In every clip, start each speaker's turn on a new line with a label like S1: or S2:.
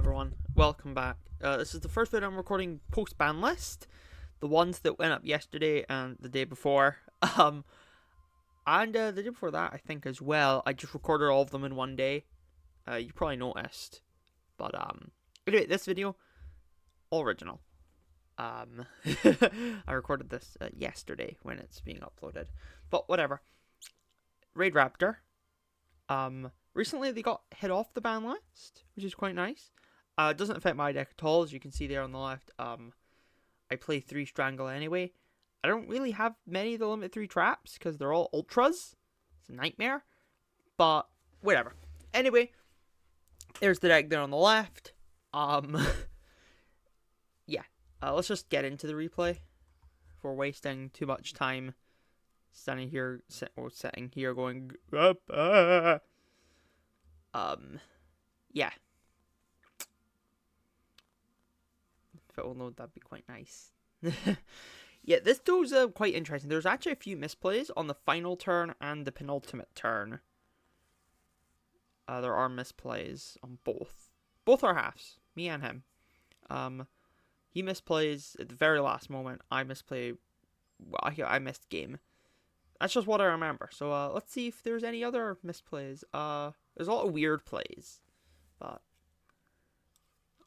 S1: everyone, welcome back. This is the first video I'm recording post-ban list. The ones that went up yesterday and the day before. And the day before that, I think, as well. I just recorded all of them in one day. You probably noticed. But, anyway, this video, all original. I recorded this yesterday when it's being uploaded. But, whatever. Raidraptor. Recently they got hit off the ban list, which is quite nice. It doesn't affect my deck at all, as you can see there on the left. I play 3 Strangle anyway. I don't really have many of the Limit 3 traps, because they're all Ultras. It's a nightmare. But, whatever. Anyway, there's the deck there on the left. Yeah. Let's just get into the replay. If we're wasting too much time standing here, sitting here going, yeah. If it will load, that'd be quite nice. Yeah, this duel's quite interesting. There's actually a few misplays on the final turn and the penultimate turn. There are misplays on both. Both are halves, me and him. He misplays at the very last moment. I misplay. Well, I missed game. That's just what I remember. So let's see if there's any other misplays. There's a lot of weird plays, but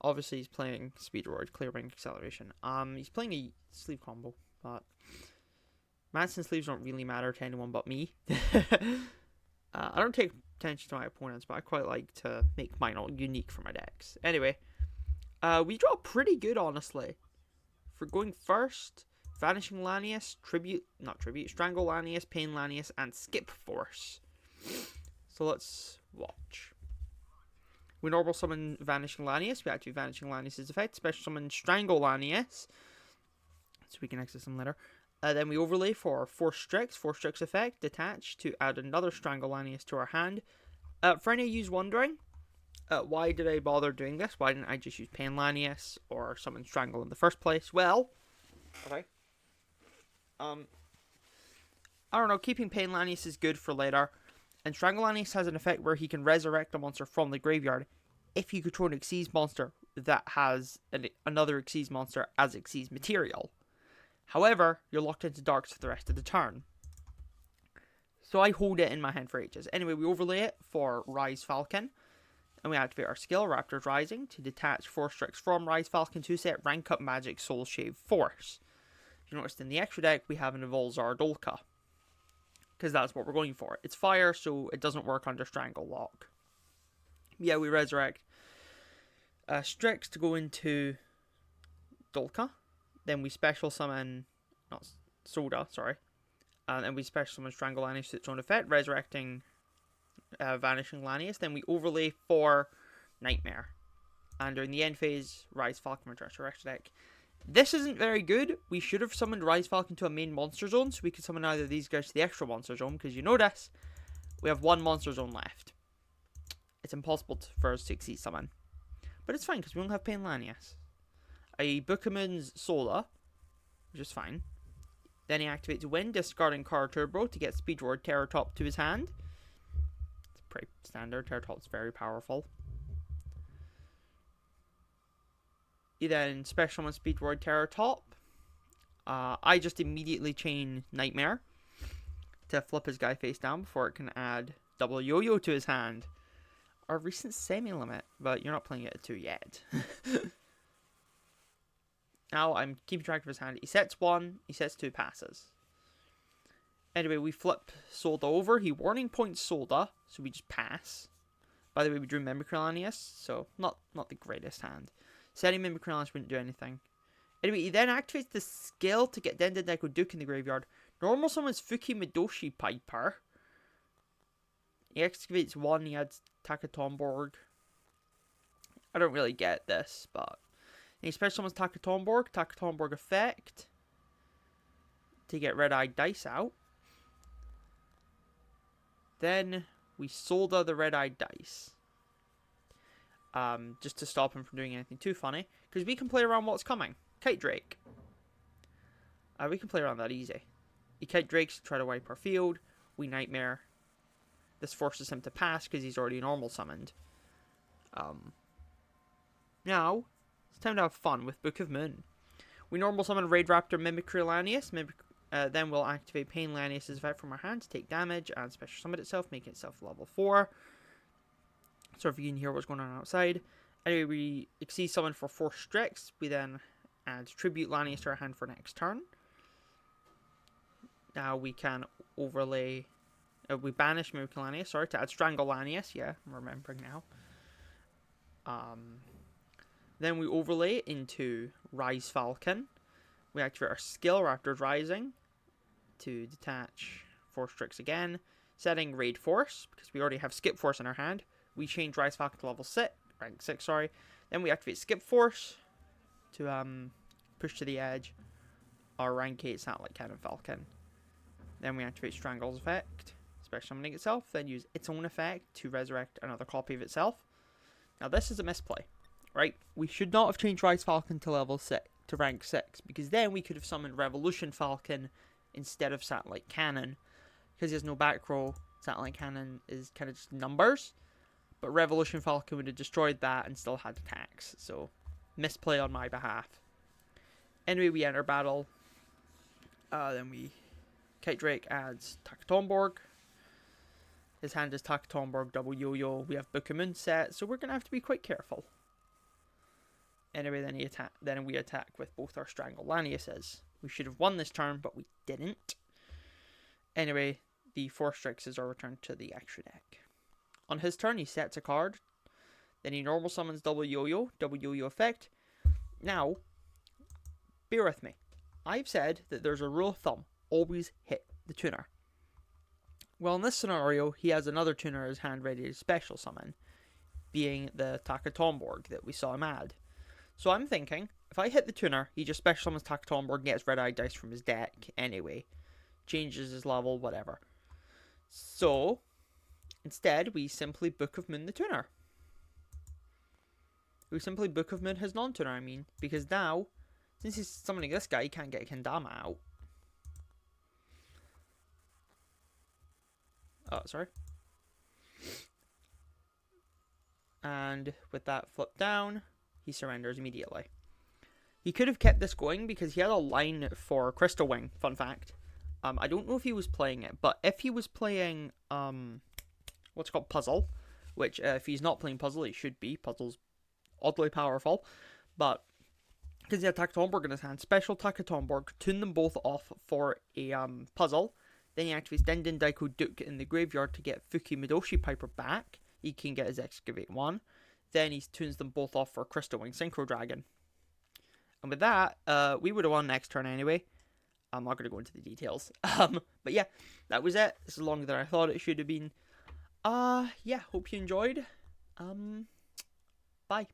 S1: obviously he's playing Speedroid, clearing acceleration. He's playing a sleeve combo, but Madsen sleeves don't really matter to anyone but me. I don't take attention to my opponents, but I quite like to make mine all unique for my decks. Anyway, we draw pretty good, honestly. For going first, Vanishing Lanius, Strangle Lanius, Pain Lanius, and Skip Force. So let's watch. We normal summon Vanishing Lanius. We activate Vanishing Lanius' effect. Special summon Strangle Lanius, so we can access him later. Then we overlay for Force Strix effect, detach to add another Strangle Lanius to our hand. For any of you wondering, why did I bother doing this? Why didn't I just use Pain Lanius or summon Strangle in the first place? Well, okay. I don't know, keeping Pain Lanius is good for later. And Strangle Lanius has an effect where he can resurrect a monster from the graveyard if you control an Xyz monster that has another Xyz monster as Xyz material. However, you're locked into darks for the rest of the turn. So I hold it in my hand for ages. Anyway, we overlay it for Rise Falcon. And we activate our skill, Raptors Rising, to detach Force Strix from Rise Falcon to set Rank Up Magic Soul Shave Force. You noticed in the extra deck we have an Evolzar Dolka, because that's what we're going for. It's fire, so it doesn't work under Strangle Lock. Yeah, we resurrect Strix to go into Dolka. Then we special summon, not Soda, sorry. And then we special summon Strangle Lanius to its own effect, resurrecting Vanishing Lanius. Then we overlay for Nightmare. And during the end phase, Rise Falcon returns to our extra deck. This isn't very good. We should have summoned Rise Falcon to a main monster zone, so we could summon either of these guys to the extra monster zone, because you notice, we have one monster zone left. It's impossible for us to exceed summon. But it's fine, because we don't have Pain Lanius. A Bookman's Sola, which is fine. Then he activates Wind, discarding card Turbo to get Speedroid Terratop to his hand. It's pretty standard. Terratop's very powerful. He then special summons Speedroid Terratop. I just immediately chain Nightmare to flip his guy face down before it can add double Yo-Yo to his hand. Our recent semi-limit, but you're not playing it at 2 yet. Now I'm keeping track of his hand. He sets 1, he sets 2, passes. Anyway, we flip Solda over. He warning points Solda, so we just pass. By the way, we drew Mimicry Lanius, so not the greatest hand. Setting Mimicry Lanius wouldn't do anything. Anyway, he then activates the skill to get Denden Neko Duke in the graveyard. Normal summons Fuki Midoshi Piper. He excavates 1, he adds Takatomborg. I don't really get this, but... And he special summons Takatomborg effect. To get Red-Eyed Dice out. Then we Solda the Red-Eyed Dice. Just to stop him from doing anything too funny. Because we can play around what's coming. Kite Drake. We can play around that easy. He Kite Drakes to try to wipe our field. We Nightmare. This forces him to pass because he's already normal summoned. Now, it's time to have fun with Book of Moon. We normal summon Raidraptor Mimicry Lanius. Then we'll activate Pain Lanius' effect from our hand to take damage and special summon itself, making itself level 4. So if you can hear what's going on outside. Anyway, we exceed summon for 4 Strix. We then add Tribute Lanius to our hand for next turn. Now we can overlay... we banish Mimicry Lanius, to add Strangle Lanius. Yeah, I'm remembering now. Then we overlay it into Rise Falcon. We activate our skill, Raptors Rising, to detach 4 Strix again. Setting Raid Force, because we already have Skip Force in our hand. We change Rise Falcon to level 6, rank 6, sorry. Then we activate Skip Force to push to the edge our rank 8 Satellite Cannon Falcon. Then we activate Strangle's effect, special summoning itself, then use its own effect to resurrect another copy of itself. Now this is a misplay, right? We should not have changed Rise Falcon to level 6, to rank 6, because then we could have summoned Revolution Falcon instead of Satellite Cannon. Because he has no back row, Satellite Cannon is kind of just numbers. But Revolution Falcon would have destroyed that and still had attacks. So, misplay on my behalf. Anyway, we enter battle. Then Kite Drake adds Takatomborg. His hand is Takatomborg, double yo-yo. We have Book of Moon set, so we're going to have to be quite careful. Anyway, then we attack with both our Strangle Laniuses. We should have won this turn, but we didn't. Anyway, the 4 Strixes are returned to the extra deck. On his turn, he sets a card. Then he normal summons double yo-yo effect. Now, bear with me. I've said that there's a rule of thumb. Always hit the tuner. Well, in this scenario, he has another tuner in his hand ready to special summon, being the Takatomborg that we saw him add. So I'm thinking, if I hit the tuner, he just special summons Takatomborg and gets red-eye dice from his deck anyway. Changes his level, whatever. So, instead, we simply Book of Moon the tuner. We simply Book of Moon his non-tuner, because now, since he's summoning this guy, he can't get Kendama out. Oh, sorry. And with that flip down, he surrenders immediately. He could have kept this going because he had a line for Crystal Wing, fun fact. I don't know if he was playing it, but if he was playing, what's called Puzzle, which if he's not playing Puzzle, he should be. Puzzle's oddly powerful, but because he had Takatomborg in his hand, special Takatomborg, tune them both off for a puzzle. Then he activates Dendin Daiko Duke in the graveyard to get Fuki Midoshi Piper back. He can get his Excavate 1. Then he tunes them both off for Crystal Wing Synchro Dragon. And with that, we would have won next turn anyway. I'm not going to go into the details. But yeah, that was it. This is longer than I thought it should have been. Yeah, hope you enjoyed. Bye.